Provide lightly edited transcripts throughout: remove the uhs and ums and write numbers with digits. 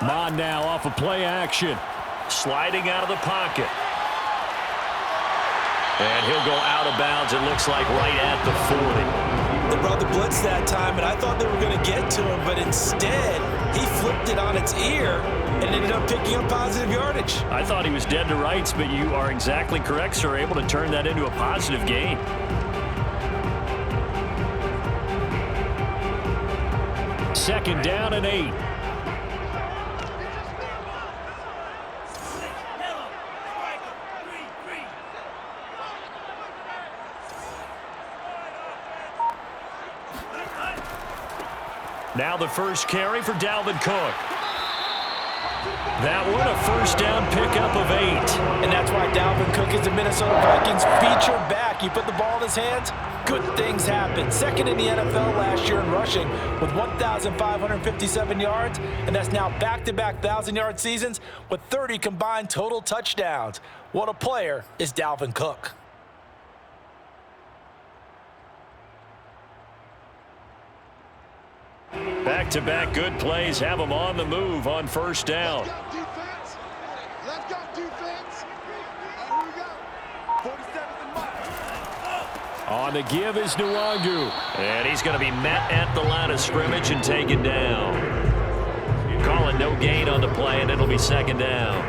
Mon now off of play action. Sliding out of the pocket. And he'll go out of bounds, it looks like, right at the 40. They brought the blitz that time, and I thought they were going to get to him, but instead, he flipped it on its ear and ended up picking up positive yardage. I thought he was dead to rights, but you are exactly correct, sir. Able to turn that into a positive gain. Second down and 8. Now the first carry for Dalvin Cook. That one a first down pickup of 8. And that's why Dalvin Cook is the Minnesota Vikings featured back. You put the ball in his hands, good things happen. Second in the NFL last year in rushing with 1,557 yards, and that's now back-to-back 1,000-yard seasons with 30 combined total touchdowns. What a player is Dalvin Cook. Back-to-back good plays have them on the move on first down. Let's go, defense. Here we go. 47's the mark. On the give is Nwangu. And he's going to be met at the line of scrimmage and taken down. Calling no gain on the play, and it'll be second down.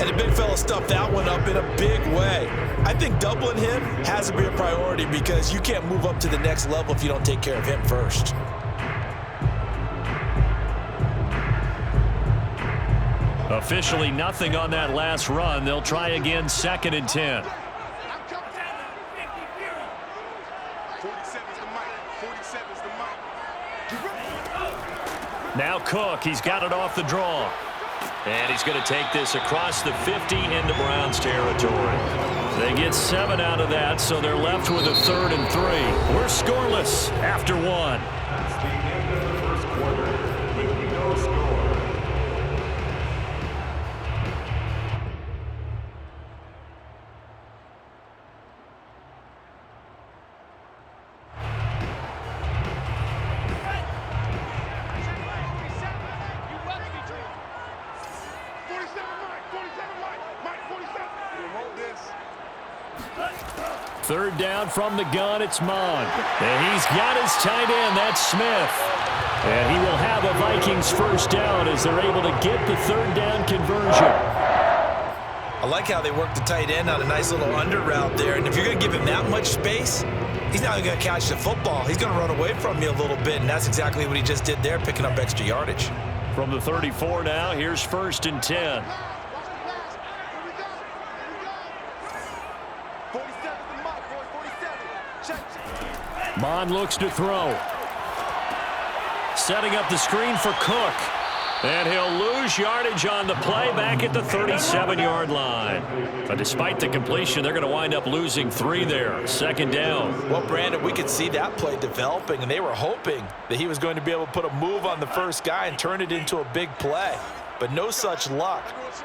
And the big fella stuffed that one up in a big way. I think doubling him has to be a priority because you can't move up to the next level if you don't take care of him first. Officially nothing on that last run. They'll try again, second and 10. Now Cook, he's got it off the draw. And he's going to take this across the 50 into Browns territory. They get 7 out of that, so they're left with a 3rd and 3. We're scoreless after 1. Third down from the gun, it's Mon. And he's got his tight end, that's Smith. And he will have a Vikings first down as they're able to get the third down conversion. I like how they work the tight end on a nice little under route there. And if you're going to give him that much space, he's not going to catch the football. He's going to run away from you a little bit, and that's exactly what he just did there, picking up extra yardage. From the 34 now, here's 1st and 10. Mon looks to throw. Setting up the screen for Cook. And he'll lose yardage on the play back at the 37-yard line. But despite the completion, they're going to wind up losing 3 there. Second down. Well, Brandon, we could see that play developing, and they were hoping that he was going to be able to put a move on the first guy and turn it into a big play. But no such luck.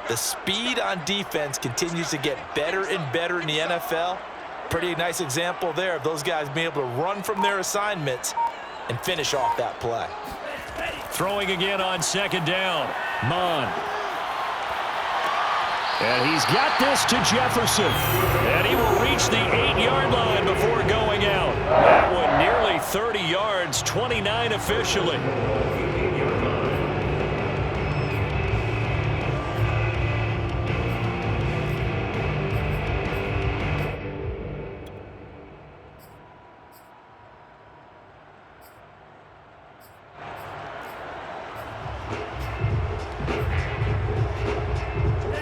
The speed on defense continues to get better and better in the NFL. Pretty nice example there of those guys being able to run from their assignments and finish off that play. Throwing again on second down. Mon. And he's got this to Jefferson. And he will reach the 8-yard line before going out. That one nearly 30 yards, 29 officially.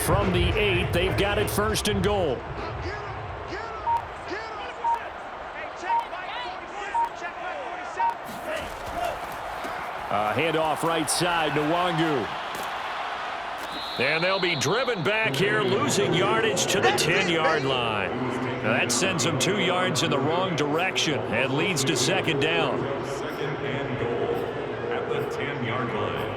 From the 8, they've got it 1st and goal. Handoff right side to Nwangu. And they'll be driven back here, losing yardage to the 10-yard line. Now that sends them 2 yards in the wrong direction and leads to second down. Second and goal at the 10-yard line.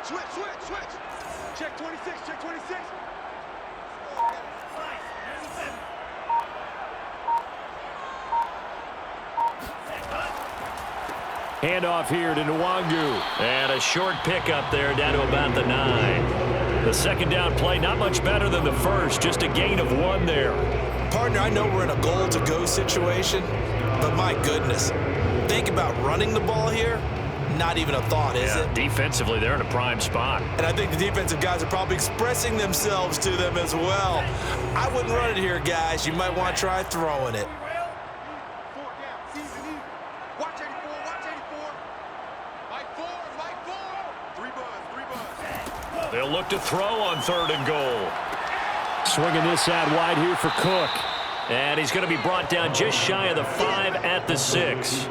Switch. Check 26. Handoff here to Nwangu. And a short pickup there down to about the 9. The second down play, not much better than the first, just a gain of 1 there. Partner, I know we're in a goal-to-go situation, but my goodness, think about running the ball here. Not even a thought, is it? Defensively, they're in a prime spot. And I think the defensive guys are probably expressing themselves to them as well. I wouldn't run it here, guys. You might want to try throwing it. Watch 84. Mike 4. 3 buzz. They'll look to throw on 3rd and goal. Swinging this out wide here for Cook. And he's going to be brought down just shy of the 5 at the 6.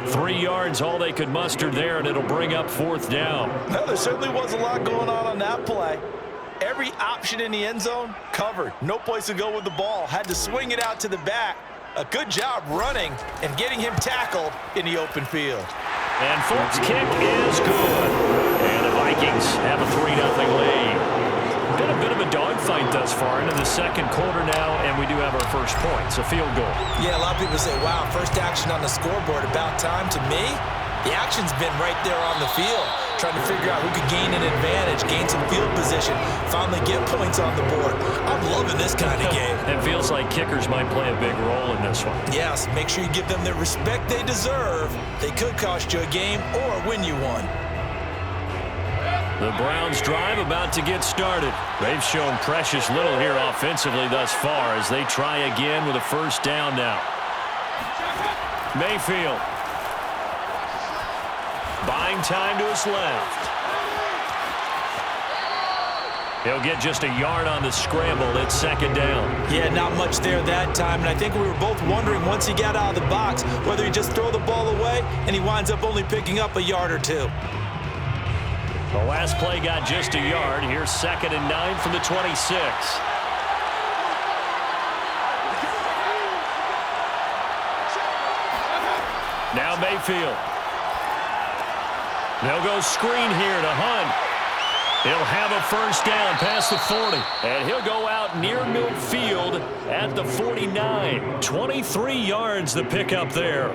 3 yards, all they could muster there, and it'll bring up 4th down. No, there certainly was a lot going on that play. Every option in the end zone covered. No place to go with the ball. Had to swing it out to the back. A good job running and getting him tackled in the open field. And Folk's kick is good. And the Vikings have a 3-0 lead. Been a bit of a dogfight thus far into the second quarter now, and we do have our first point. It's a field goal. Yeah, a lot of people say, wow, first action on the scoreboard, about time. To me, the action's been right there on the field, trying to figure out who could gain an advantage, gain some field position, finally get points on the board. I'm loving this kind of game. It feels like kickers might play a big role in this one. Yes, make sure you give them the respect they deserve. They could cost you a game or win you one. The Browns drive about to get started. They've shown precious little here offensively thus far as they try again with a first down now. Mayfield. Buying time to his left. He'll get just a yard on the scramble. It's 2nd down. Yeah, not much there that time. And I think we were both wondering once he got out of the box whether he just throw the ball away and he winds up only picking up a yard or 2. The last play got just a yard. Here's 2nd and 9 from the 26. Now Mayfield. They'll go screen here to Hunt. He'll have a first down past the 40. And he'll go out near midfield at the 49. 23 yards the pickup there.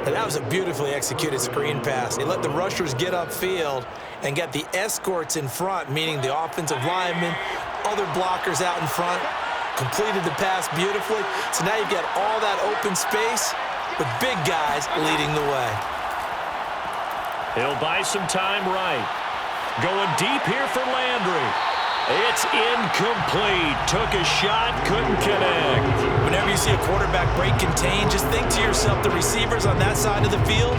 And that was a beautifully executed screen pass. They let the rushers get upfield and get the escorts in front, meaning the offensive linemen, other blockers out in front, completed the pass beautifully. So now you've got all that open space with big guys leading the way. He'll buy some time right. Going deep here for Landry. It's incomplete. Took a shot, couldn't connect. Whenever you see a quarterback break contain, just think to yourself, the receivers on that side of the field,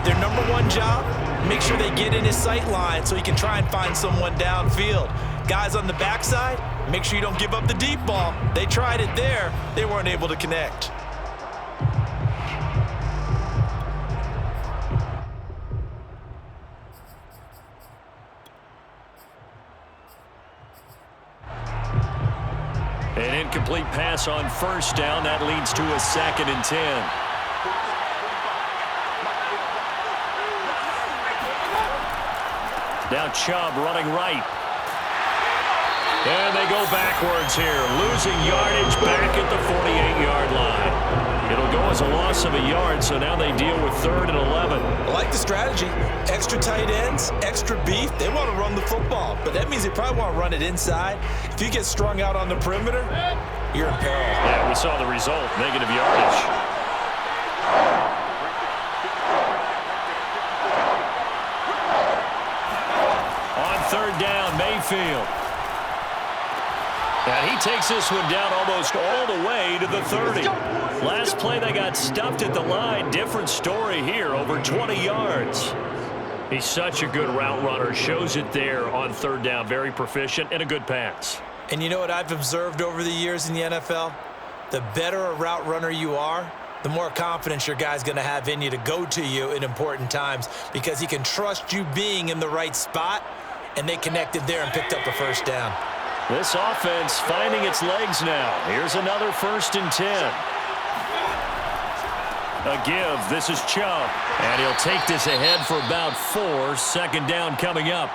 their number one job, make sure they get in his sight line so he can try and find someone downfield. Guys on the backside, make sure you don't give up the deep ball. They tried it there. They weren't able to connect. An incomplete pass on first down. That leads to a 2nd and 10. Now Chubb running right. And they go backwards here. Losing yardage back at the 48-yard line. It'll go as a loss of a yard, so now they deal with 3rd and 11. I like the strategy. Extra tight ends, extra beef. They want to run the football, but that means they probably want to run it inside. If you get strung out on the perimeter, you're in peril. Yeah, we saw the result. Negative yardage. On 3rd down, Mayfield. And he takes this one down almost all the way to the 30. Last play, they got stuffed at the line. Different story here, over 20 yards. He's such a good route runner. Shows it there on 3rd down. Very proficient and a good pass. And you know what I've observed over the years in the NFL? The better a route runner you are, the more confidence your guy's going to have in you to go to you in important times because he can trust you being in the right spot, and they connected there and picked up a first down. This offense finding its legs now. Here's another 1st and 10. A give. This is Chubb. And he'll take this ahead for about 4. 2nd down coming up.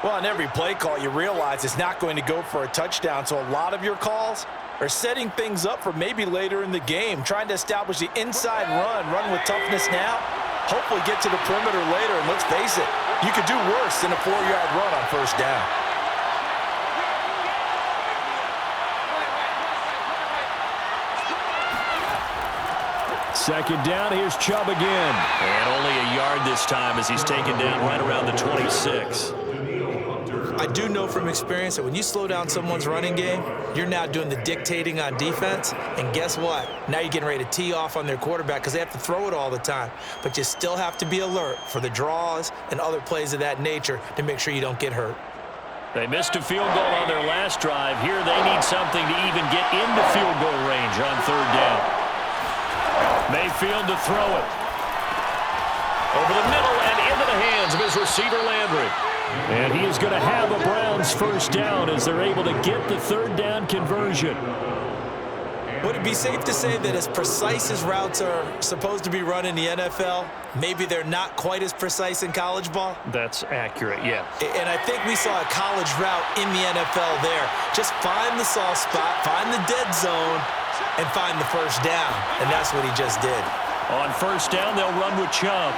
Well, on every play call, you realize it's not going to go for a touchdown, so a lot of your calls are setting things up for maybe later in the game, trying to establish the inside run with toughness now, hopefully get to the perimeter later, and let's face it, you could do worse than a 4-yard run on first down. Second down, here's Chubb again. And only a yard this time as he's taken down right around the 26. I do know from experience that when you slow down someone's running game, you're now doing the dictating on defense. And guess what? Now you're getting ready to tee off on their quarterback because they have to throw it all the time. But you still have to be alert for the draws and other plays of that nature to make sure you don't get hurt. They missed a field goal on their last drive. Here they need something to even get into field goal range on third down. Mayfield to throw it. Over the middle and into the hands of his receiver, Landry. And he is going to have a Browns first down as they're able to get the third down conversion. Would it be safe to say that as precise as routes are supposed to be run in the NFL, maybe they're not quite as precise in college ball? That's accurate, yeah. And I think we saw a college route in the NFL there. Just find the soft spot, find the dead zone, and find the first down. And that's what he just did. On first down, they'll run with Chubb.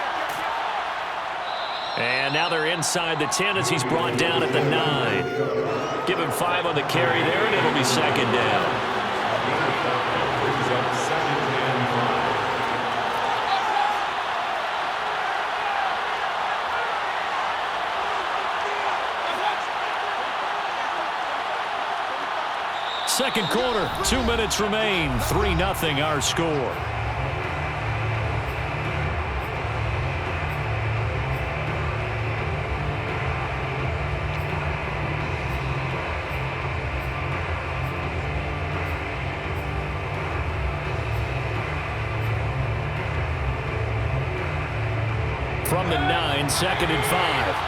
And now they're inside the 10 as he's brought down at the 9. Give him 5 on the carry there, and it'll be second down. Second quarter, 2 minutes remain. 3-0 our score. From the 9, 2nd and 5.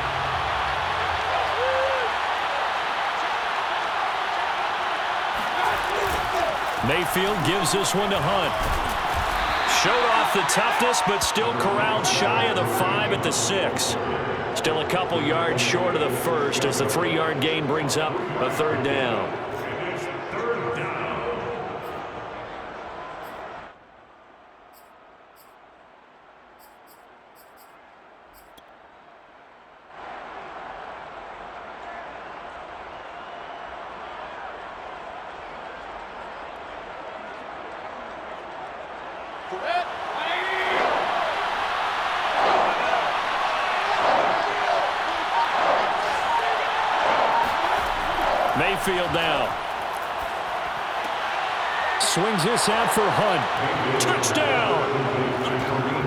Mayfield gives this one to Hunt. Showed off the toughness, but still corralled shy of the 5 at the 6. Still a couple yards short of the first as the 3-yard gain brings up a third down. Mayfield now. Swings this out for Hunt. Touchdown!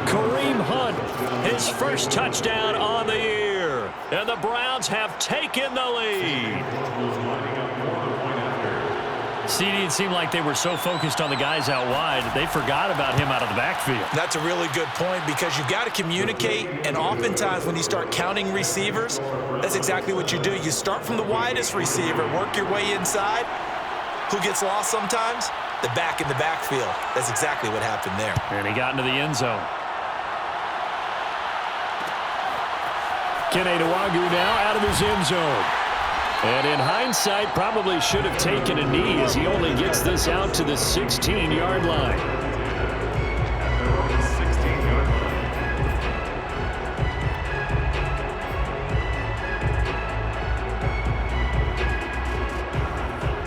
Kareem Hunt, his first touchdown on the year. And the Browns have taken the lead. CD, it seemed like they were so focused on the guys out wide, they forgot about him out of the backfield. That's a really good point because you've got to communicate, and oftentimes when you start counting receivers, that's exactly what you do. You start from the widest receiver, work your way inside. Who gets lost sometimes? The back in the backfield. That's exactly what happened there. And he got into the end zone. Kene Nwangwu now out of his end zone. And in hindsight, probably should have taken a knee as he only gets this out to the 16-yard line.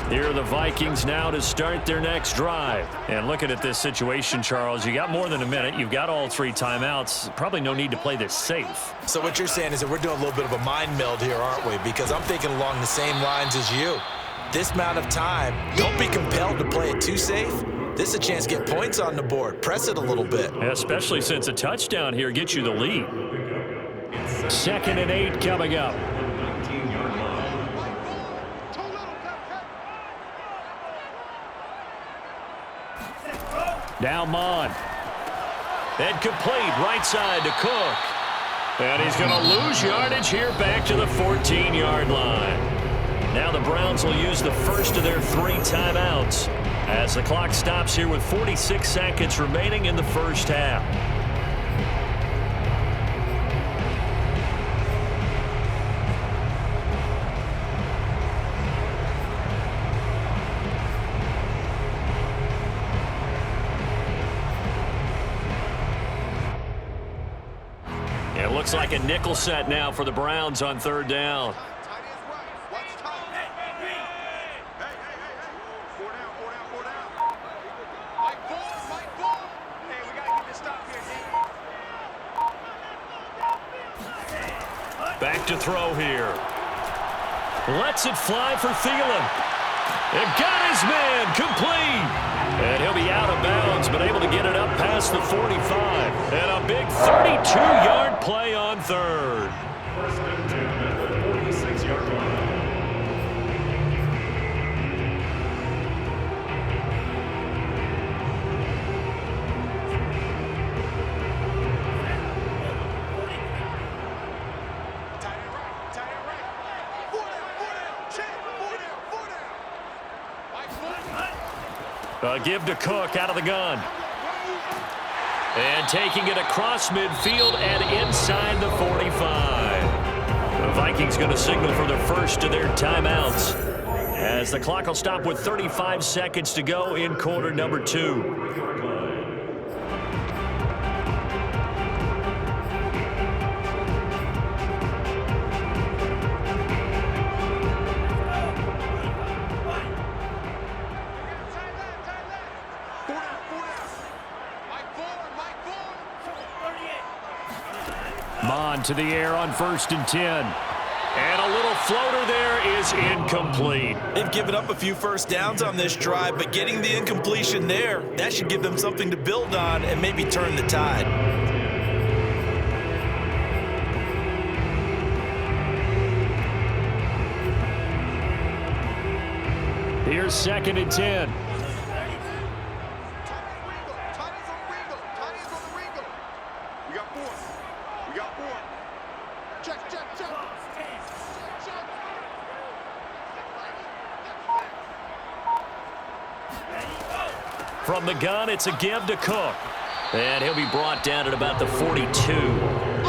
Here are the Vikings now to start their next drive. And looking at this situation, Charles, you got more than a minute. You've got all 3 timeouts. Probably no need to play this safe. So what you're saying is that we're doing a little bit of a mind meld here, aren't we? Because I'm thinking along the same lines as you. This amount of time, don't be compelled to play it too safe. This is a chance to get points on the board. Press it a little bit. Especially since a touchdown here gets you the lead. 2nd and 8 coming up. Now Mon. And complete right side to Cook. And he's going to lose yardage here back to the 14-yard line. Now the Browns will use the first of their 3 timeouts as the clock stops here with 46 seconds remaining in the first half. It looks like a nickel set now for the Browns on third down. Tight ends right. Watch tight. Hey. Four down. Mike Bull. Hey, we got to get this stop here, D. Back to throw here. Lets it fly for Thielen. It got his man complete. And he'll be out of bounds, but able to get it up past the 45. And a big 32-yard play on third. First and 10 at the 46-yard line. Tight end right. Four down. Check. Four down. Mike Bull. Give to Cook out of the gun. And taking it across midfield and inside the 45. The Vikings going to signal for the first of their timeouts, as the clock will stop with 35 seconds to go in quarter number 2. Mon to the air on 1st and 10. And a little floater there is incomplete. They've given up a few first downs on this drive, but getting the incompletion there, that should give them something to build on and maybe turn the tide. Here's 2nd and 10. From the gun, it's a give to Cook. And he'll be brought down at about the 42.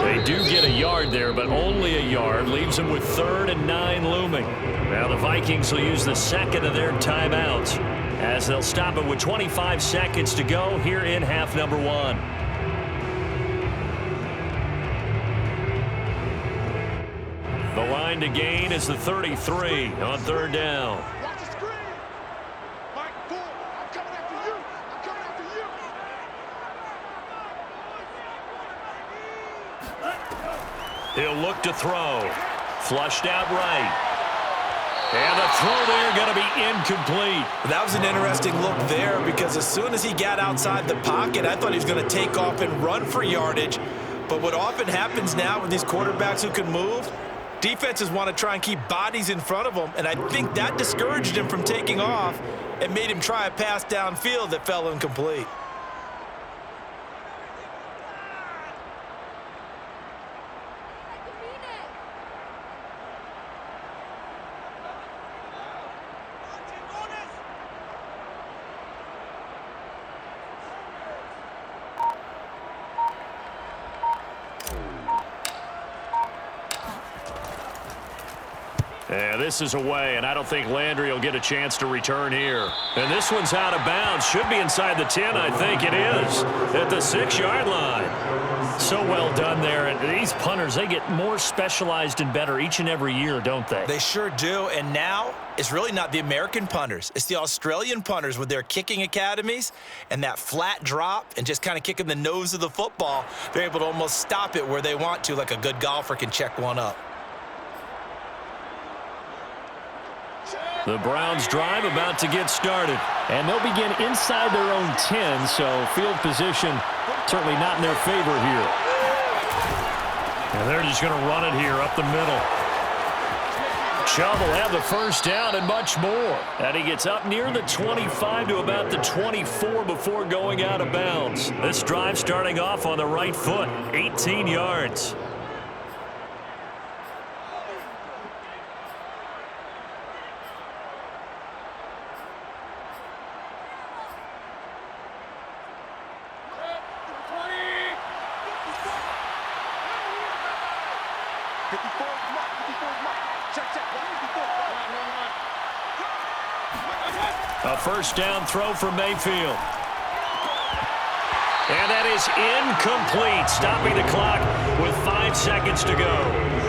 They do get a yard there, but only a yard. Leaves them with 3rd and 9 looming. Now the Vikings will use the second of their timeouts, as they'll stop it with 25 seconds to go here in half number 1. The line to gain is the 33 on 3rd down. Watch the screen. Mike Bull, I'm coming after you. He'll look to throw. Flushed out right. And the throw there going to be incomplete. That was an interesting look there, because as soon as he got outside the pocket, I thought he was going to take off and run for yardage. But what often happens now with these quarterbacks who can move, defenses want to try and keep bodies in front of them, and I think that discouraged him from taking off and made him try a pass downfield that fell incomplete. Yeah, this is away, and I don't think Landry will get a chance to return here. And this one's out of bounds. Should be inside the 10, I think it is, at the 6-yard line. So well done there. And these punters, they get more specialized and better each and every year, don't they? They sure do. And now it's really not the American punters. It's the Australian punters with their kicking academies and that flat drop and just kind of kicking the nose of the football. They're able to almost stop it where they want to, like a good golfer can check one up. The Browns drive about to get started. And they'll begin inside their own 10, so field position certainly not in their favor here. And they're just going to run it here up the middle. Chubb will have the first down and much more. And he gets up near the 25 to about the 24 before going out of bounds. This drive starting off on the right foot, 18 yards. A first down throw for Mayfield. And that is incomplete, stopping the clock with 5 seconds to go.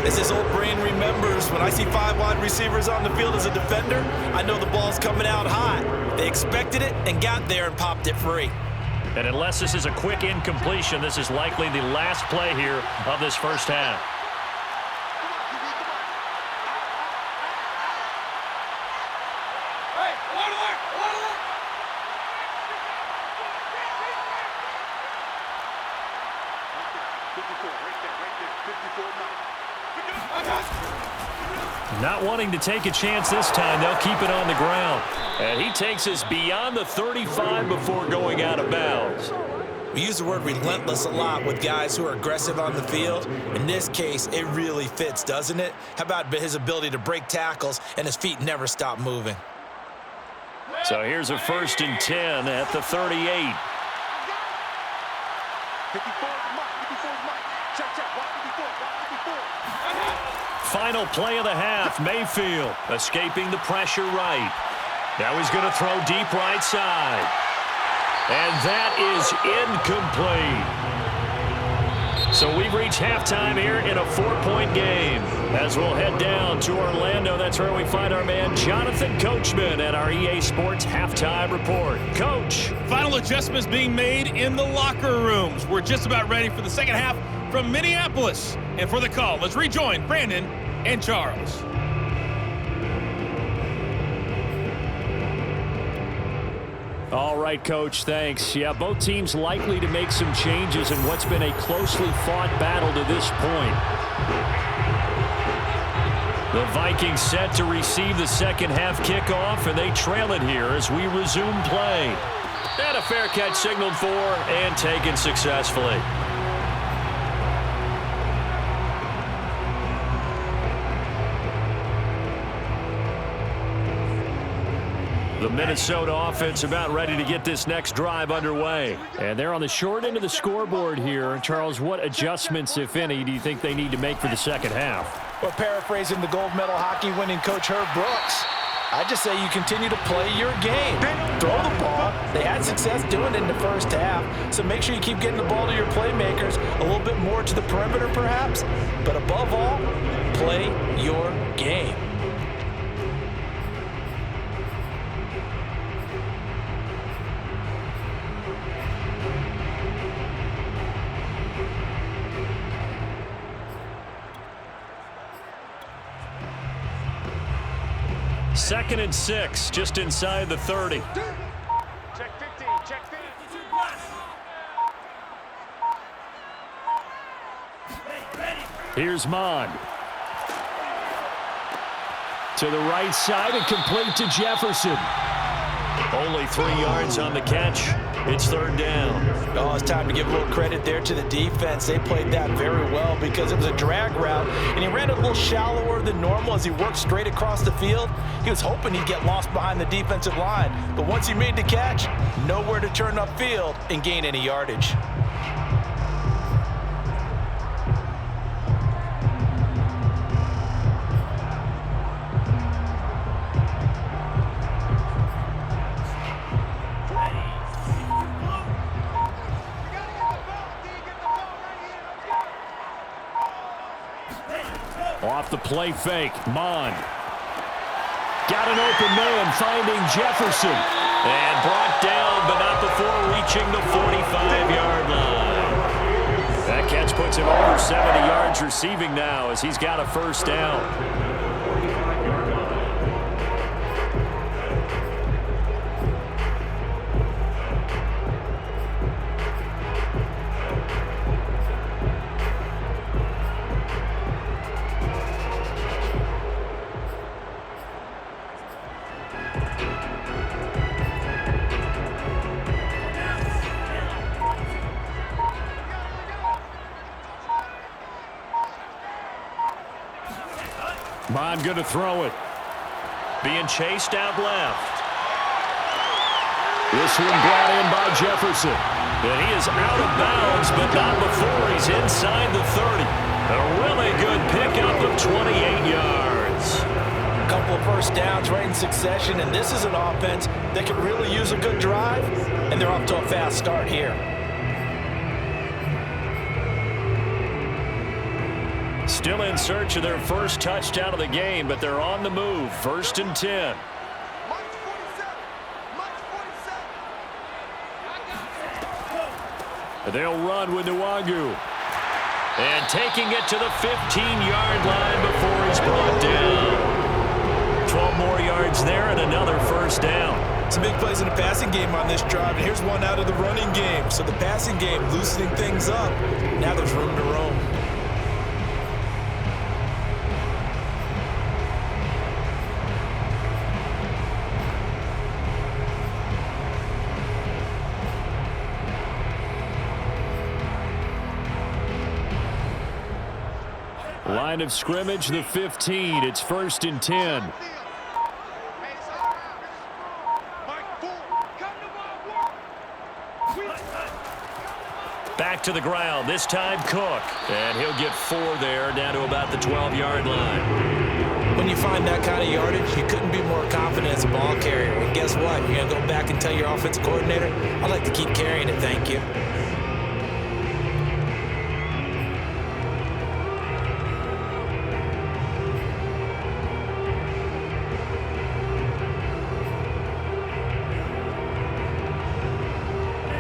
As this old brain remembers, when I see 5 wide receivers on the field as a defender, I know the ball's coming out hot. They expected it and got there and popped it free. And unless this is a quick incompletion, this is likely the last play here of this first half. Not wanting to take a chance this time, they'll keep it on the ground. And he takes us beyond the 35 before going out of bounds. We use the word relentless a lot with guys who are aggressive on the field. In this case, it really fits, doesn't it? How about his ability to break tackles and his feet never stop moving? So here's a 1st and 10 at the 38. Final play of the half, Mayfield escaping the pressure right. Now he's going to throw deep right side. And that is incomplete. So we've reached halftime here in a 4-point game. As we'll head down to Orlando, that's where we find our man Jonathan Coachman at our EA Sports Halftime Report. Coach. Final adjustments being made in the locker rooms. We're just about ready for the second half from Minneapolis. And for the call, let's rejoin Brandon and Charles. All right, Coach, thanks. Yeah, both teams likely to make some changes in what's been a closely fought battle to this point. The Vikings set to receive the second half kickoff, and they trail it here as we resume play. And a fair catch signaled for and taken successfully. The Minnesota offense about ready to get this next drive underway. And they're on the short end of the scoreboard here. Charles, what adjustments, if any, do you think they need to make for the second half? Well, paraphrasing the gold medal hockey winning coach Herb Brooks, I just say you continue to play your game. Throw the ball. They had success doing it in the first half, so make sure you keep getting the ball to your playmakers, a little bit more to the perimeter perhaps, but above all, play your game. Second and 6, just inside the 30. Check 15, check 15. Here's Mon. To the right side and complete to Jefferson. Only 3 yards on the catch. It's 3rd down. Oh, it's time to give a little credit there to the defense. They played that very well because it was a drag route, and he ran it a little shallower than normal as he worked straight across the field. He was hoping he'd get lost behind the defensive line, but once he made the catch, nowhere to turn upfield and gain any yardage. Off the play fake, Mon. Got an open man, finding Jefferson. And brought down, but not before reaching the 45-yard line. That catch puts him over 70 yards receiving now as he's got a 1st down. Mon going to throw it. Being chased out left. This one brought in by Jefferson. And he is out of bounds, but not before he's inside the 30. A really good pickup of 28 yards. A couple of 1st downs right in succession, and this is an offense that could really use a good drive, and they're off to a fast start here. Still in search of their first touchdown of the game, but they're on the move. 1st and 10. They'll run with Nwangu. And taking it to the 15-yard line before he's brought down. 12 more yards there and another first down. Some big plays in the passing game on this drive, and here's one out of the running game. So the passing game loosening things up. Now there's room to roam. Line of scrimmage, the 15. It's 1st and 10. Back to the ground, this time Cook. And he'll get 4 there, down to about the 12-yard line. When you find that kind of yardage, you couldn't be more confident as a ball carrier. And guess what? You're going to go back and tell your offensive coordinator, I'd like to keep carrying it, thank you.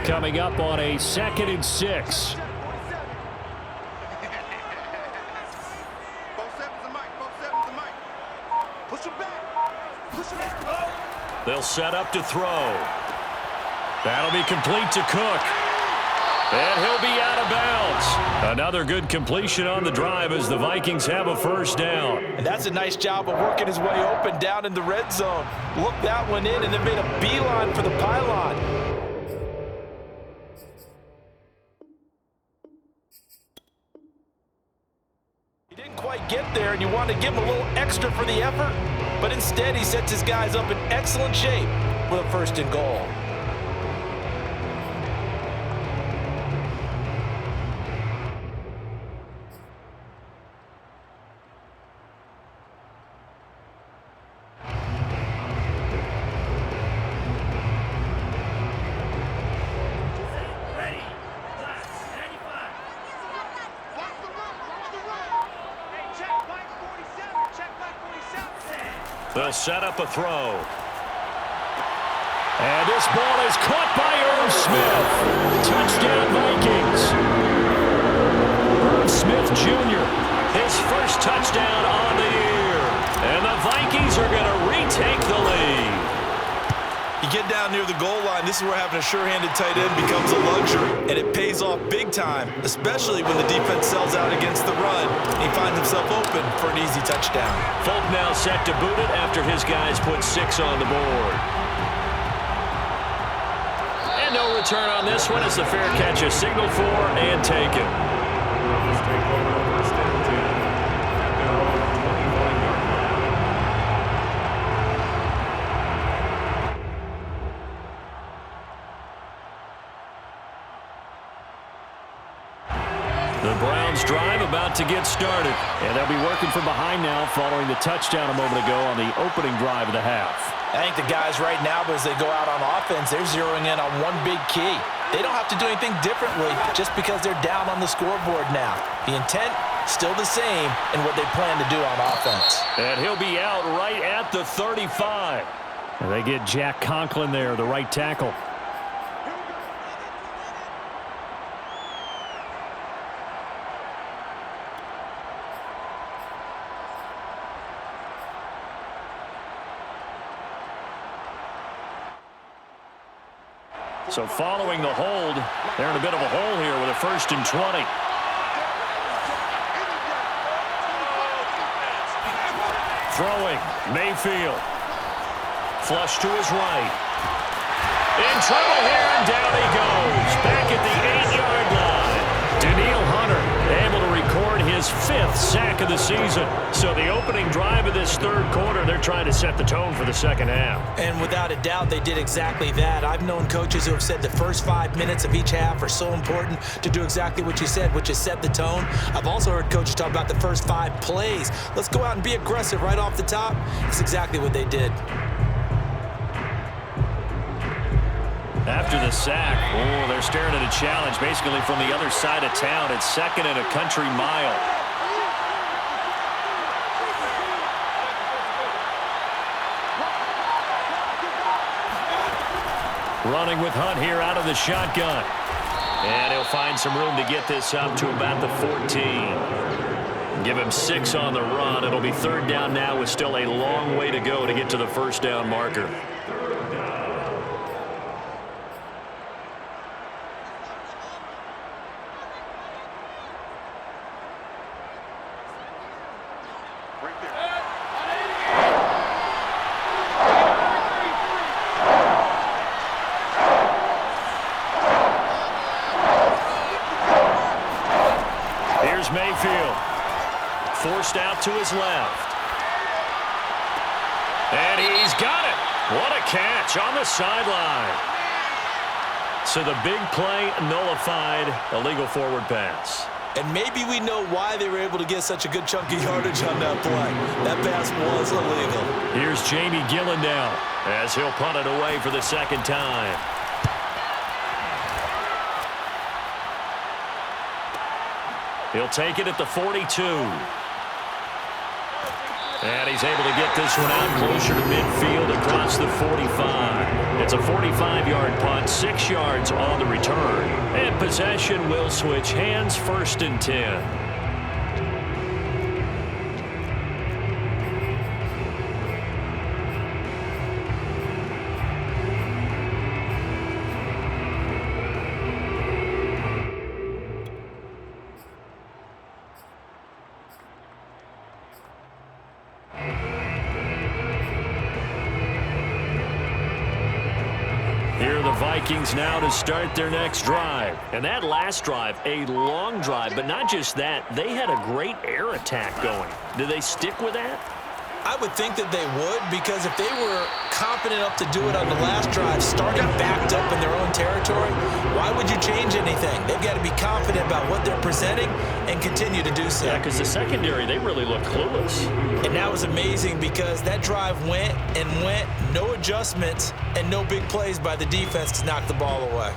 Coming up on a 2nd and 6. They'll set up to throw. That'll be complete to Cook. And he'll be out of bounds. Another good completion on the drive as the Vikings have a first down. And that's a nice job of working his way open down in the red zone. Looked that one in and then made a beeline for the pylon. Get there, and you want to give him a little extra for the effort, but instead he sets his guys up in excellent shape with a 1st and goal. They'll set up a throw. And this ball is caught by Irv Smith. Touchdown, Vikings. Irv Smith Jr., his first touchdown on the year. And the Vikings are going to retake the lead. You get down near the goal line, this is where having a sure-handed tight end becomes a luxury, and it pays off big time, especially when the defense sells out against the run, and he finds himself open for an easy touchdown. Folk now set to boot it after his guys put 6 on the board. And no return on this one as the fair catch is signaled for and taken. The Browns drive about to get started. And they'll be working from behind now following the touchdown a moment ago on the opening drive of the half. I think the guys right now, as they go out on offense, they're zeroing in on one big key. They don't have to do anything differently just because they're down on the scoreboard now. The intent, still the same in what they plan to do on offense. And he'll be out right at the 35. And they get Jack Conklin there, the right tackle. So following the hold, they're in a bit of a hole here with a 1st and 20. Throwing, Mayfield. Flush to his right. In trouble here, and down he goes. Back at the 8-yard line. Daniil Hunter able to record his 5th sack of the season. So the opening drive of this 3rd quarter, they're trying to set the tone for the 2nd half. And without a doubt, they did exactly that. I've known coaches who have said the first 5 minutes of each half are so important to do exactly what you said, which is set the tone. I've also heard coaches talk about the first 5 plays. Let's go out and be aggressive right off the top. It's exactly what they did. After the sack, they're staring at a challenge basically from the other side of town. It's 2nd and a country mile. Running with Hunt here out of the shotgun. And he'll find some room to get this up to about the 14. Give him 6 on the run. It'll be 3rd down now with still a long way to go to get to the 1st down marker. Mayfield forced out to his left. And he's got it. What a catch on the sideline. So the big play nullified, illegal forward pass. And maybe we know why they were able to get such a good chunk of yardage on that play. That pass was illegal. Here's Jamie Gillen now as he'll punt it away for the 2nd time. He'll take it at the 42. And he's able to get this one out closer to midfield across the 45. It's a 45-yard punt, 6 yards on the return. And possession will switch hands, 1st and 10. Vikings now to start their next drive. And that last drive, a long drive, but not just that, they had a great air attack going. Do they stick with that? I would think that they would, because if they were confident enough to do it on the last drive, starting backed up in their own territory, why would you change anything? They've got to be confident about what they're presenting and continue to do so. Yeah, because the secondary, they really looked clueless. And that was amazing because that drive went and went, no adjustments, and no big plays by the defense to knock the ball away.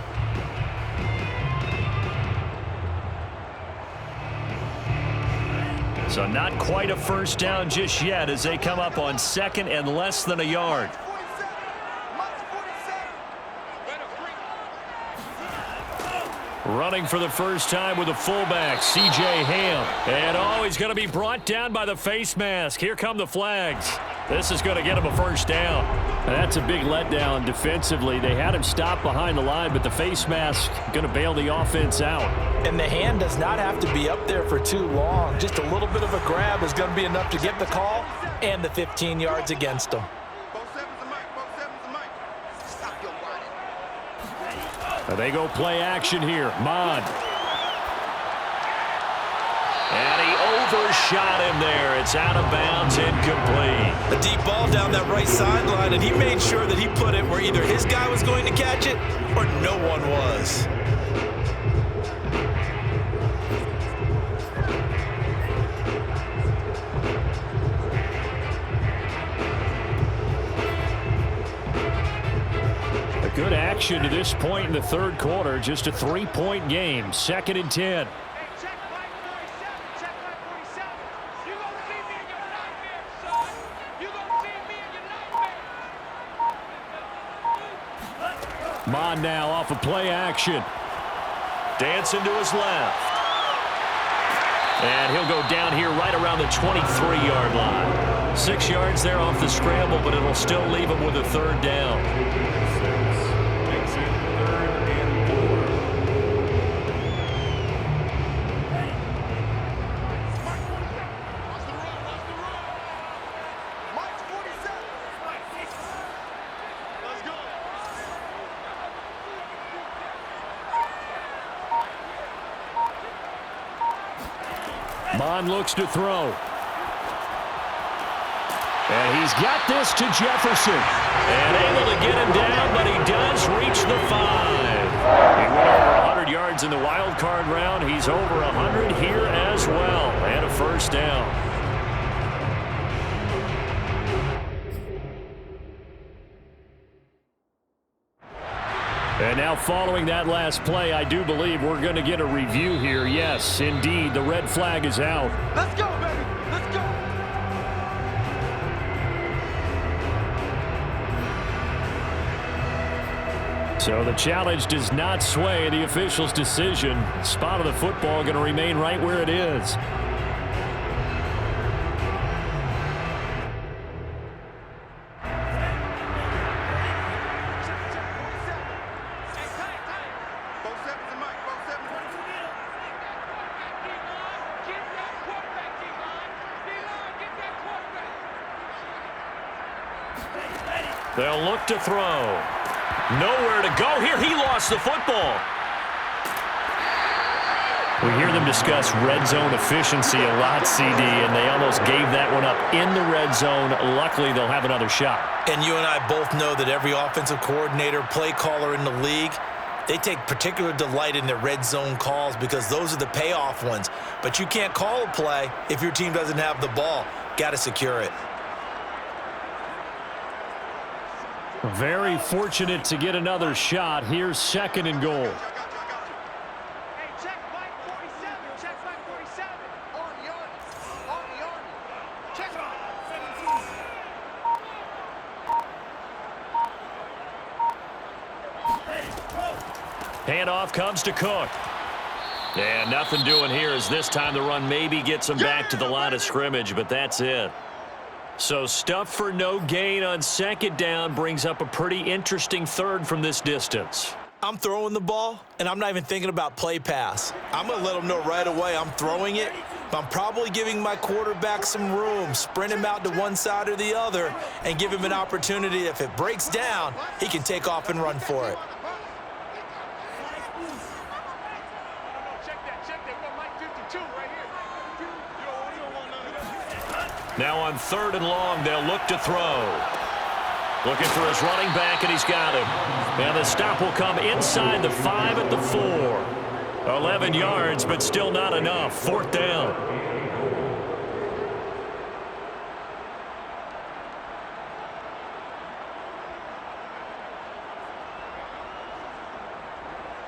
So not quite a 1st down just yet as they come up on 2nd and less than a yard. Running for the first time with a fullback, C.J. Ham. And he's going to be brought down by the face mask. Here come the flags. This is going to get him a 1st down. And that's a big letdown defensively. They had him stop behind the line, but the face mask going to bail the offense out. And the hand does not have to be up there for too long. Just a little bit of a grab is going to be enough to get the call and the 15 yards against them. They go play action here. Mod. And he overshot him there. It's out of bounds, incomplete. A deep ball down that right sideline, and he made sure that he put it where either his guy was going to catch it or no one was. Good action to this point in the 3rd quarter. Just a 3-point game. 2nd and 10. Mon now off of play action. Dancing to his left. And he'll go down here right around the 23-yard line. 6 yards there off the scramble, but it'll still leave him with a 3rd down. Mon looks to throw. And he's got this to Jefferson. And able to get him down, but he does reach the 5. He went over 100 yards in the wild card round. He's over 100 here as well. And a 1st down. And now following that last play, I do believe we're going to get a review here. Yes, indeed, the red flag is out. Let's go, baby. Let's go. So the challenge does not sway the official's decision. The spot of the football going to remain right where it is. They'll look to throw. Nowhere to go here. He lost the football. We hear them discuss red zone efficiency a lot, CD, and they almost gave that one up in the red zone. Luckily, they'll have another shot. And you and I both know that every offensive coordinator, play caller in the league, they take particular delight in their red zone calls because those are the payoff ones. But you can't call a play if your team doesn't have the ball. Got to secure it. Very fortunate to get another shot. Here's 2nd and goal. Hey, check Mike 47. Check Mike 47. On the army. Check Handoff comes to Cook. And nothing doing here as this time the run maybe gets him back to the line of scrimmage, but that's it. So stuff for no gain on 2nd down brings up a pretty interesting 3rd from this distance. I'm throwing the ball, and I'm not even thinking about play pass. I'm going to let them know right away I'm throwing it. I'm probably giving my quarterback some room, sprint him out to one side or the other, and give him an opportunity. If it breaks down, he can take off and run for it. Now on 3rd and long, they'll look to throw. Looking for his running back, and he's got him. And the stop will come inside the 5 at the 4. 11 yards, but still not enough. 4th down.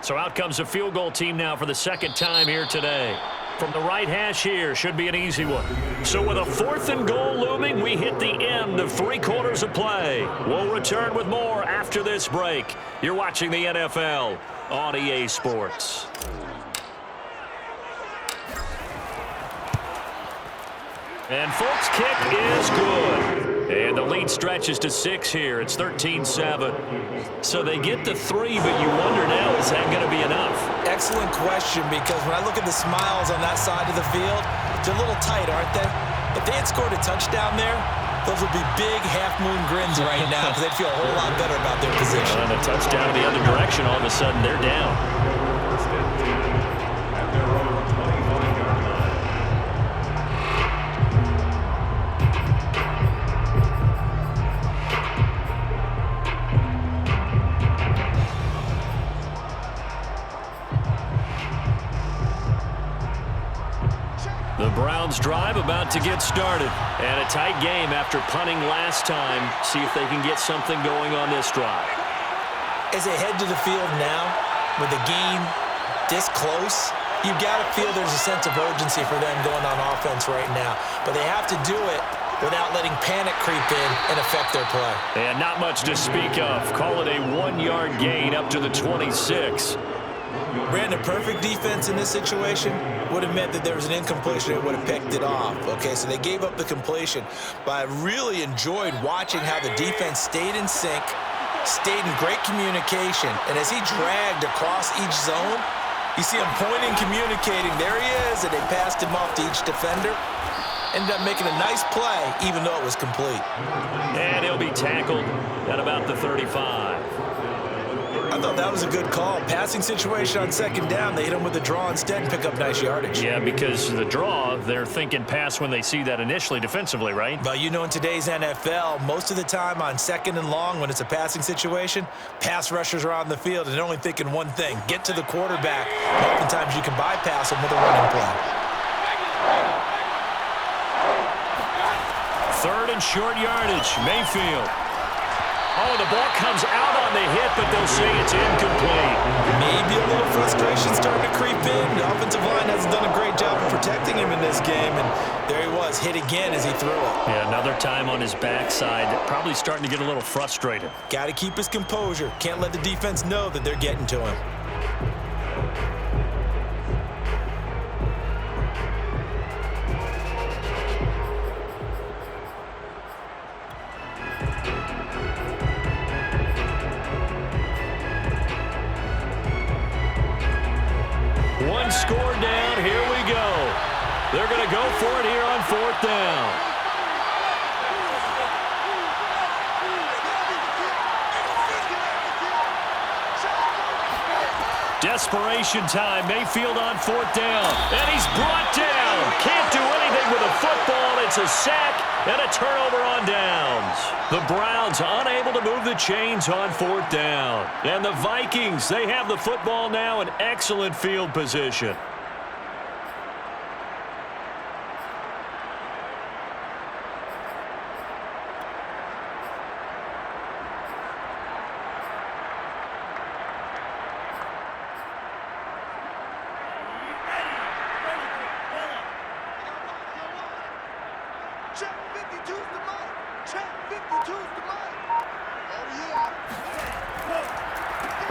So out comes a field goal team now for the 2nd time here today. From the right hash here, should be an easy one. So with a 4th and goal looming, we hit the end of 3 quarters of play. We'll return with more after this break. You're watching the NFL on EA Sports. And folks, kick is good. And the lead stretches to 6 here. It's 13-7. So they get to 3, but you wonder now, is that going to be enough? Excellent question, because when I look at the smiles on that side of the field, they're a little tight, aren't they? If they had scored a touchdown there, those would be big half-moon grins right now because they'd feel a whole lot better about their position. And a touchdown the other direction, all of a sudden they're down. At their own 25-yard line. The Browns drive about to get started. And a tight game after punting last time. See if they can get something going on this drive. As they head to the field now, with the game this close, you've got to feel there's a sense of urgency for them going on offense right now. But they have to do it without letting panic creep in and affect their play. And not much to speak of. Call it a 1-yard gain up to the 26. Brandon, perfect defense in this situation would have meant that there was an incompletion and would have picked it off. Okay, so they gave up the completion. But I really enjoyed watching how the defense stayed in sync, stayed in great communication. And as he dragged across each zone, you see him pointing, communicating. There he is, and they passed him off to each defender. Ended up making a nice play, even though it was complete. And he'll be tackled at about the 35. I thought that was a good call. Passing situation on 2nd down. They hit him with the draw instead and pick up nice yardage. Yeah, because the draw, they're thinking pass when they see that initially defensively, right? But you know, in today's NFL, most of the time on 2nd and long, when it's a passing situation, pass rushers are on the field and they're only thinking one thing, get to the quarterback. And oftentimes you can bypass them with a running play. 3rd and short yardage, Mayfield. Oh, the ball comes out on the hit, but they'll say it's incomplete. Maybe a little frustration starting to creep in. The offensive line hasn't done a great job of protecting him in this game, and there he was, was hit again as he threw it. Yeah, another time on his backside, probably starting to get a little frustrated. Got to keep his composure. Can't let the defense know that they're getting to him. One score down, here we go. They're going to go for it here on 4th down. Desperation time, Mayfield on 4th down, and he's brought down. Can't do anything with a football. It's a sack and a turnover on downs. The Browns unable to move the chains on 4th down. And the Vikings, they have the football now in excellent field position. Check 52's the mic. Check 52's the mic. Oh,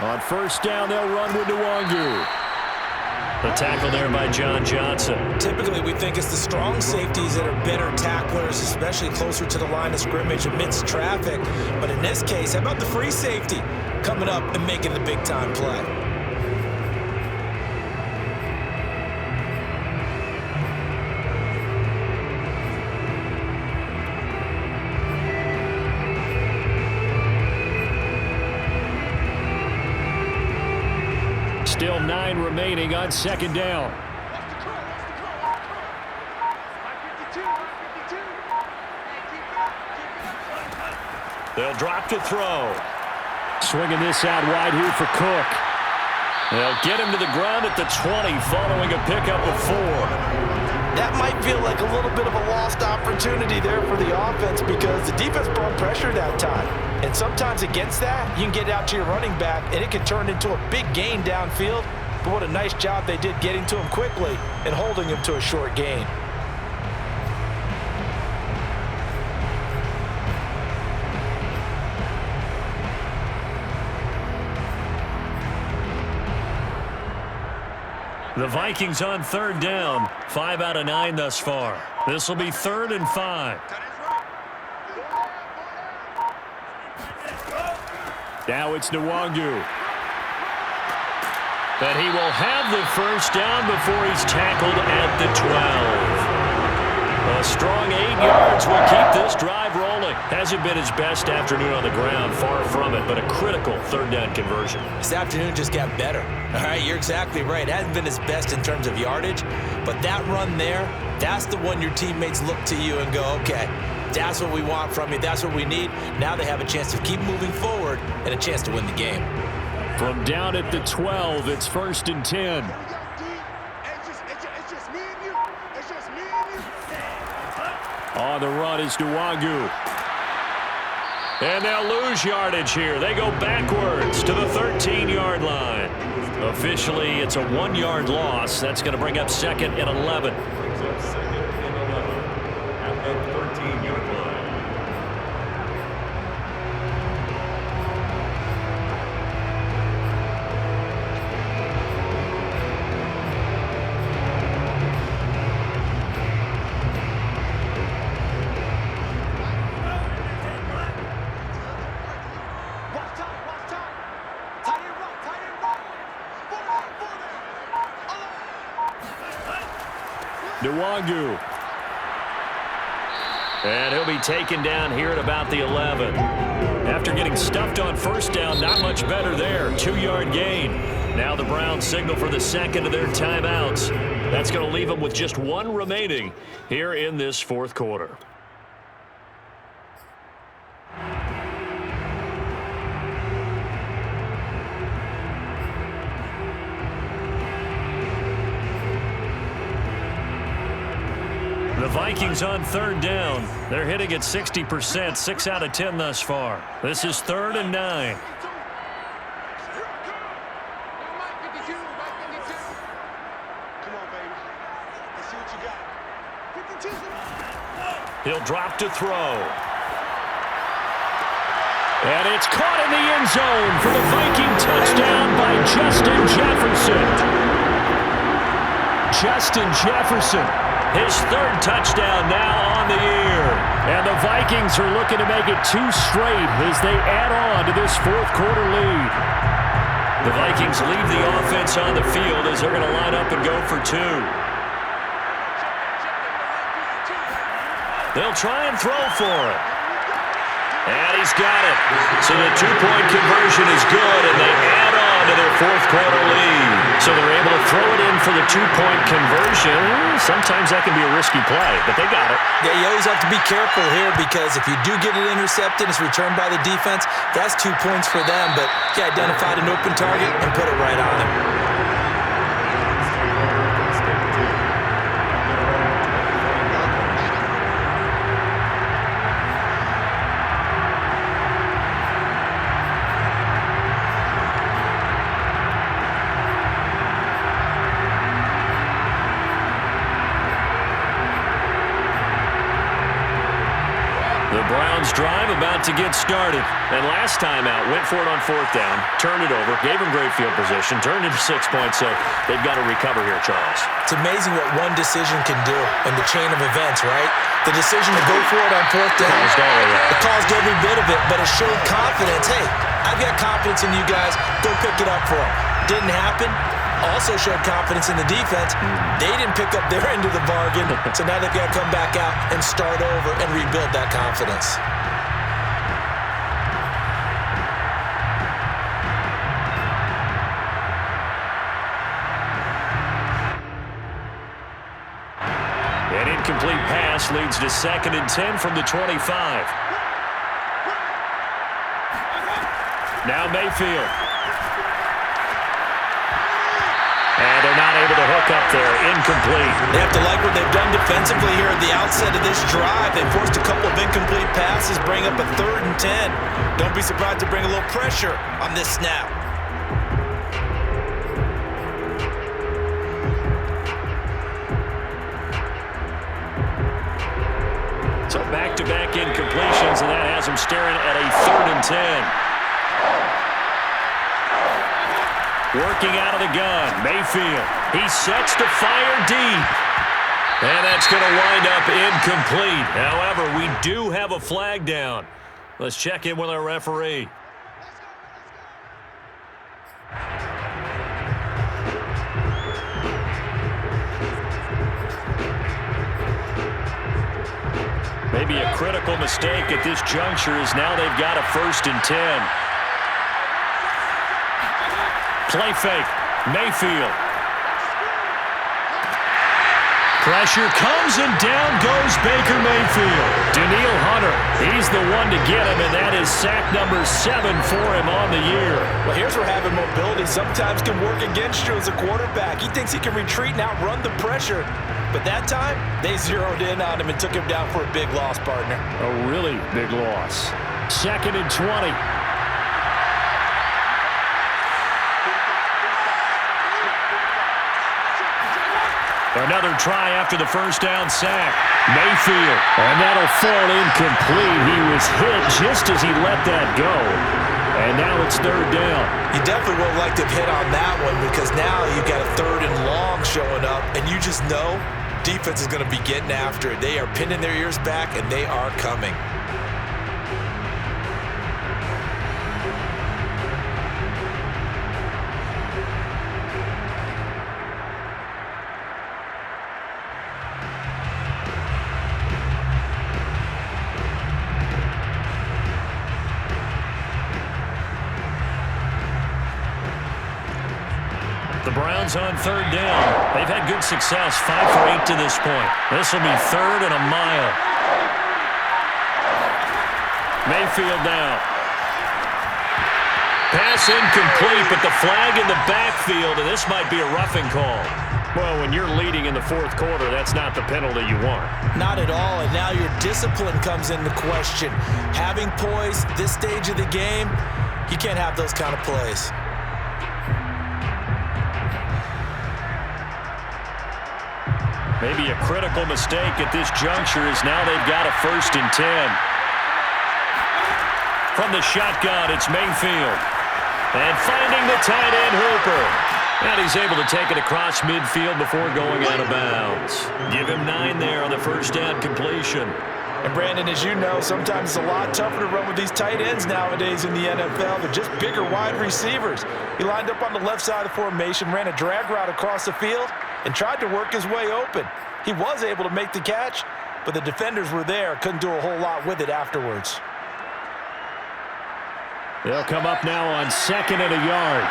yeah. On 1st down, they'll run with Nwangu. The tackle there by John Johnson. Typically, we think it's the strong safeties that are better tacklers, especially closer to the line of scrimmage amidst traffic. But in this case, how about the free safety coming up and making the big-time play? Still 9 remaining on 2nd down. What's the call? What's the call? What's the call? 52. Hey, keep it up. Keep it up. They'll drop to throw. Swinging this out wide here for Cook. They'll get him to the ground at the 20 following a pickup of 4. That might feel like a little bit of a lost opportunity there for the offense because the defense brought pressure that time. And sometimes against that, you can get out to your running back, and it can turn into a big gain downfield. But what a nice job they did getting to him quickly and holding him to a short gain. The Vikings on 3rd down. 5 out of 9 thus far. This will be 3rd and 5. Now it's Nwangu. But he will have the 1st down before he's tackled at the 12. A strong 8 yards will keep this drive rolling. Hasn't been his best afternoon on the ground, far from it, but a critical 3rd down conversion. This afternoon just got better. All right, you're exactly right. It hasn't been his best in terms of yardage, but that run there, that's the one your teammates look to you and go, okay, that's what we want from you. That's what we need. Now they have a chance to keep moving forward and a chance to win the game. From down at the 12, it's 1st and 10. Here we go, D. It's just me and you. It's just me and you. On the run is Nwangu. And they'll lose yardage here. They go backwards to the 13-yard line. Officially, it's a 1-yard loss. That's going to bring up 2nd and 11. Brings up 2nd and 11 at the 13-yard line. Watch time. Watch time. Tight end right. Tight end right. Nwangu. And he'll be taken down here at about the 11. After getting stuffed on 1st down, not much better there. 2-yard gain. Now the Browns signal for the 2nd of their timeouts. That's going to leave them with just 1 remaining here in this 4th quarter. The Vikings on 3rd down. They're hitting at 60%, 6 out of 10 thus far. This is 3rd and 9. Come on, baby. Let's see what you got. He'll drop to throw. And it's caught in the end zone for the Viking touchdown by Justin Jefferson. Justin Jefferson, his third touchdown now on the year. And the Vikings are looking to make it 2 straight as they add on to this fourth quarter lead. The Vikings leave the offense on the field as they're going to line up and go for 2. They'll try and throw for it. And he's got it. So the 2-point conversion is good, and they add on to their fourth quarter lead. So they're able to throw it in for the 2-point conversion. Sometimes that can be a risky play, but they got it. Yeah, you always have to be careful here because if you do get it intercepted, it's returned by the defense, that's 2 points for them. But he identified an open target and put it right on him. Drive about to get started. And last time out, went for it on 4th down, turned it over, gave him great field position, turned it to 6 points, so they've got to recover here, Charles. It's amazing what one decision can do in the chain of events, right? The decision to go for it on 4th down, it caused every bit of it, but it showed confidence. Hey, I've got confidence in you guys. Go pick it up for them. Didn't happen. Also showed confidence in the defense. They didn't pick up their end of the bargain, so now they've got to come back out and start over and rebuild that confidence. An incomplete pass leads to 2nd and 10 from the 25. Now Mayfield. And they're not able to hook up there. Incomplete. They have to like what they've done defensively here at the outset of this drive. They forced a couple of incomplete passes, bring up a 3rd and 10. Don't be surprised to bring a little pressure on this snap. So back-to-back incompletions, and that has them staring at a 3rd and 10. Working out of the gun, Mayfield. He sets to fire deep. And that's going to wind up incomplete. However, we do have a flag down. Let's check in with our referee. Maybe a critical mistake at this juncture is now they've got a 1st and 10. Play fake. Mayfield. Pressure comes and down goes Baker Mayfield. Daniil Hunter, he's the one to get him, and that is sack number 7 for him on the year. Well, here's where having mobility sometimes can work against you as a quarterback. He thinks he can retreat and outrun the pressure. But that time, they zeroed in on him and took him down for a big loss, partner. A really big loss. 2nd and 20. Another try after the 1st down sack. Mayfield, and that'll fall incomplete. He was hit just as he let that go. And now it's 3rd down. You definitely would like to have hit on that one because now you've got a 3rd and long showing up, and you just know defense is going to be getting after it. They are pinning their ears back, and they are coming. The Browns on 3rd down. They've had good success, 5 for 8 to this point. This will be 3rd and a mile. Mayfield now. Pass incomplete, but the flag in the backfield, and this might be a roughing call. Well, when you're leading in the 4th quarter, that's not the penalty you want. Not at all, and now your discipline comes into question. Having poise this stage of the game, you can't have those kind of plays. Maybe a critical mistake at this juncture as now they've got a 1st and 10. From the shotgun, it's Mayfield. And finding the tight end Hooper. And he's able to take it across midfield before going out of bounds. Give him 9 there on the first down completion. And Brandon, as you know, sometimes it's a lot tougher to run with these tight ends nowadays in the NFL. They're just bigger wide receivers. He lined up on the left side of the formation, ran a drag route across the field, and tried to work his way open. He was able to make the catch, but the defenders were there, couldn't do a whole lot with it afterwards. They'll come up now on 2nd and a yard.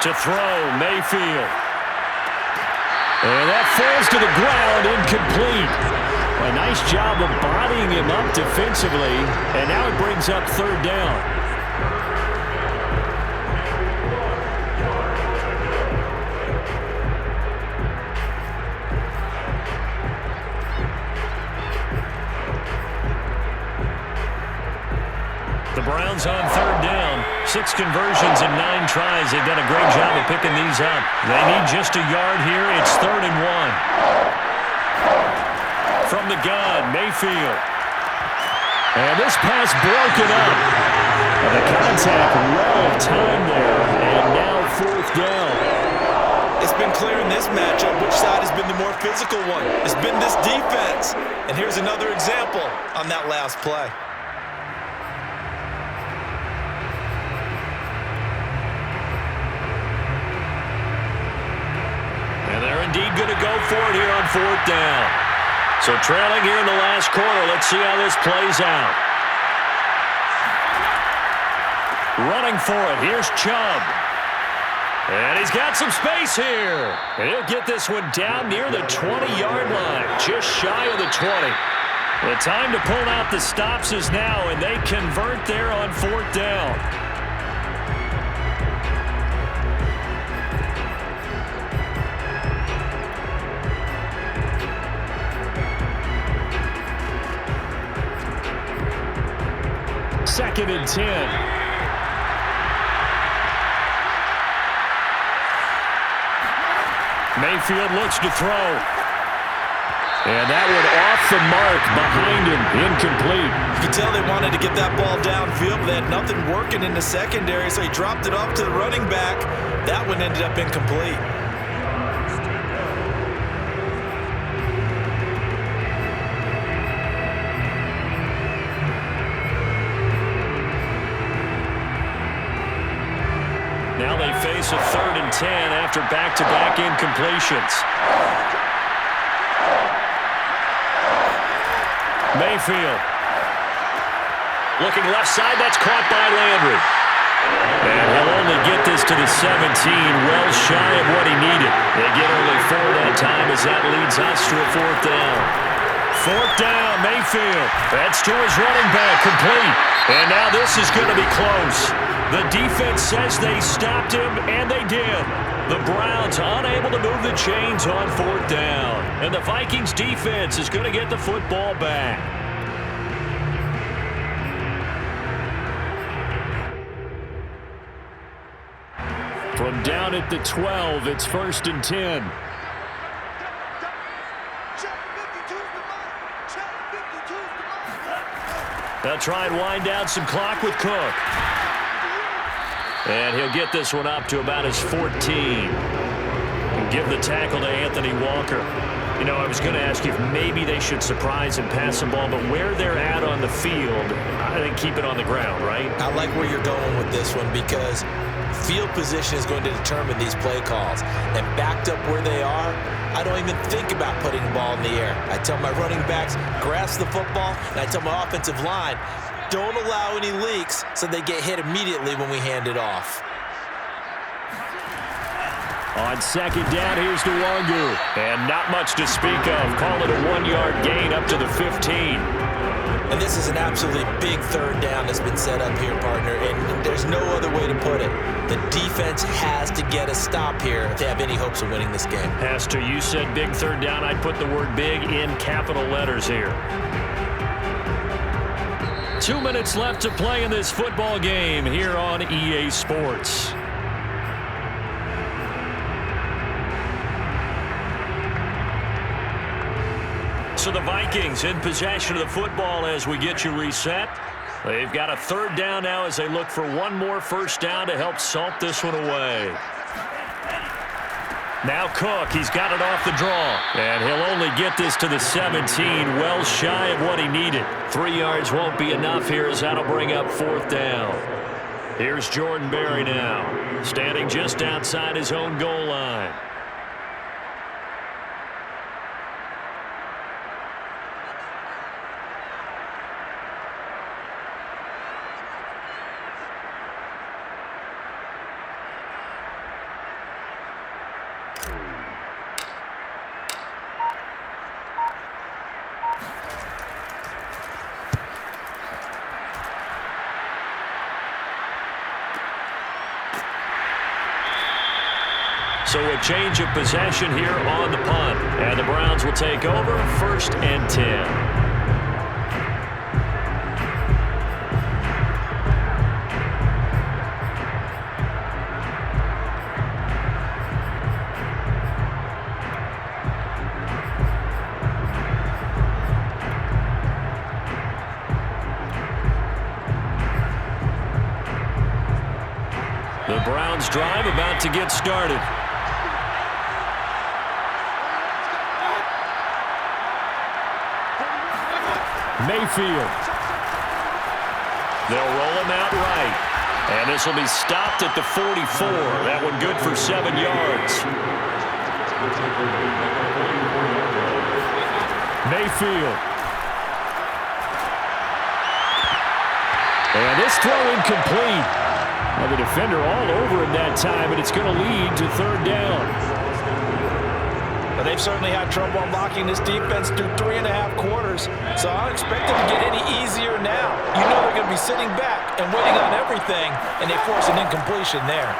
To throw, Mayfield. And that falls to the ground, incomplete. A nice job of bodying him up defensively, and now it brings up 3rd down. The Browns on 3rd down. 6 conversions in 9 tries. They've done a great job of picking these up. They need just a yard here. It's 3rd and 1. From the gun, Mayfield. And this pass broken up. And the contact well timed there. And now 4th down. It's been clear in this matchup which side has been the more physical one. It's been this defense. And here's another example on that last play. Indeed going to go for it here on 4th down. So trailing here in the last quarter. Let's see how this plays out. Running for it. Here's Chubb. And he's got some space here. And he'll get this one down near the 20-yard line. Just shy of the 20. The time to pull out the stops is now, and they convert there on 4th down. Second and 10. Mayfield looks to throw. And that one off the mark behind him. Incomplete. You can tell they wanted to get that ball downfield, but they had nothing working in the secondary, so he dropped it off to the running back. That one ended up incomplete. Now they face a 3rd and 10 after back-to-back incompletions. Mayfield. Looking left side, that's caught by Landry. And he'll only get this to the 17, well shy of what he needed. They get only 4 that time as that leads us to a 4th down. 4th down, Mayfield. That's to his running back, complete. And now this is going to be close. The defense says they stopped him, and they did. The Browns unable to move the chains on 4th down. And the Vikings defense is going to get the football back. From down at the 12, it's 1st and 10. They'll try and wind down some clock with Cook. And he'll get this one up to about his 14. And give the tackle to Anthony Walker. You know, I was going to ask you if maybe they should surprise and pass the ball, but where they're at on the field, I think keep it on the ground, right? I like where you're going with this one because field position is going to determine these play calls. And backed up where they are, I don't even think about putting the ball in the air. I tell my running backs, grasp the football, and I tell my offensive line, don't allow any leaks so they get hit immediately when we hand it off. On 2nd down, here's Nwangu. And not much to speak of. Call it a 1-yard gain up to the 15. And this is an absolutely big 3rd down that's been set up here, partner, and there's no other way to put it. The defense has to get a stop here if they have any hopes of winning this game. Pastor, you said big 3rd down. I'd put the word big in capital letters here. 2 minutes left to play in this football game here on EA Sports. So the Vikings in possession of the football as we get you reset. They've got a third down now as they look for one more first down to help salt this one away. Now Cook, he's got it off the draw. And he'll only get this to the 17, well shy of what he needed. 3 yards won't be enough here as that'll bring up fourth down. Here's Jordan Berry now, standing just outside his own goal line. So a change of possession here on the punt. And the Browns will take over 1st and 10. The Browns drive about to get started. Mayfield. They'll roll him out right. And this will be stopped at the 44. That one good for 7 yards. Mayfield. And this throw incomplete. Now the defender all over him that time, and it's going to lead to third down. But they've certainly had trouble unlocking this defense through 3.5 quarters, so I don't expect them to get any easier now. You know they're going to be sitting back and waiting on everything, and they force an incompletion there.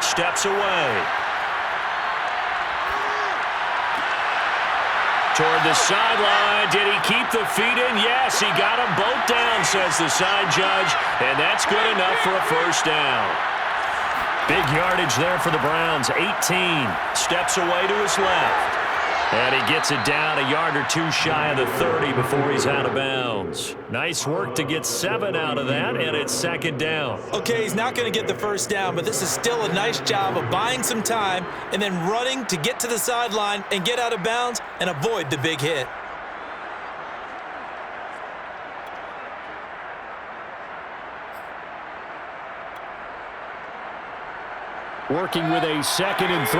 Steps away. Toward the sideline. Did he keep the feet in? Yes, he got them both down, says the side judge, and that's good enough for a first down. Big yardage there for the Browns. 18. Steps away to his left. And he gets it down a yard or two shy of the 30 before he's out of bounds. Nice work to get 7 out of that, and it's second down. Okay, he's not going to get the first down, but this is still a nice job of buying some time and then running to get to the sideline and get out of bounds and avoid the big hit. Working with a 2nd and 3.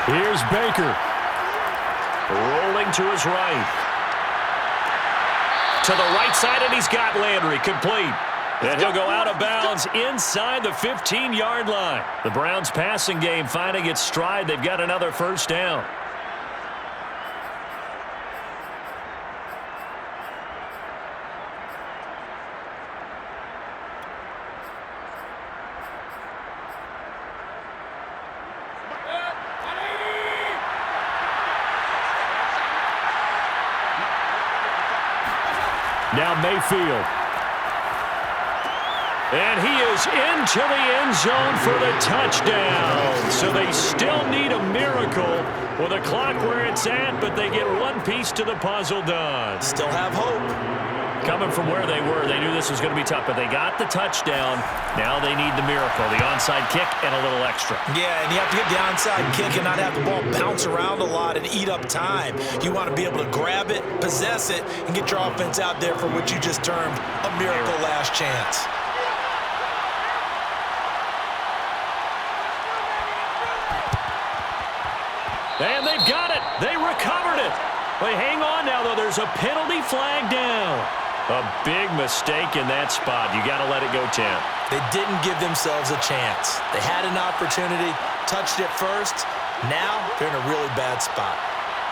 Here's Baker. Rolling to his right. To the right side, and he's got Landry complete. And he'll go out of bounds inside the 15-yard line. The Browns passing game finding its stride. They've got another first down. Now Mayfield. And he is into the end zone for the touchdown. So they still need a miracle with a clock where it's at, but they get one piece to the puzzle done. Still have hope. Coming from where they were, they knew this was going to be tough, but they got the touchdown. Now they need the miracle, the onside kick and a little extra. Yeah, and you have to get the onside kick and not have the ball bounce around a lot and eat up time. You want to be able to grab it, possess it, and get your offense out there for what you just termed a miracle last chance. And they've got it. They recovered it. They hang on now, though. There's a penalty flag down. A big mistake in that spot. You got to let it go, 10. They didn't give themselves a chance. They had an opportunity, touched it first. Now they're in a really bad spot.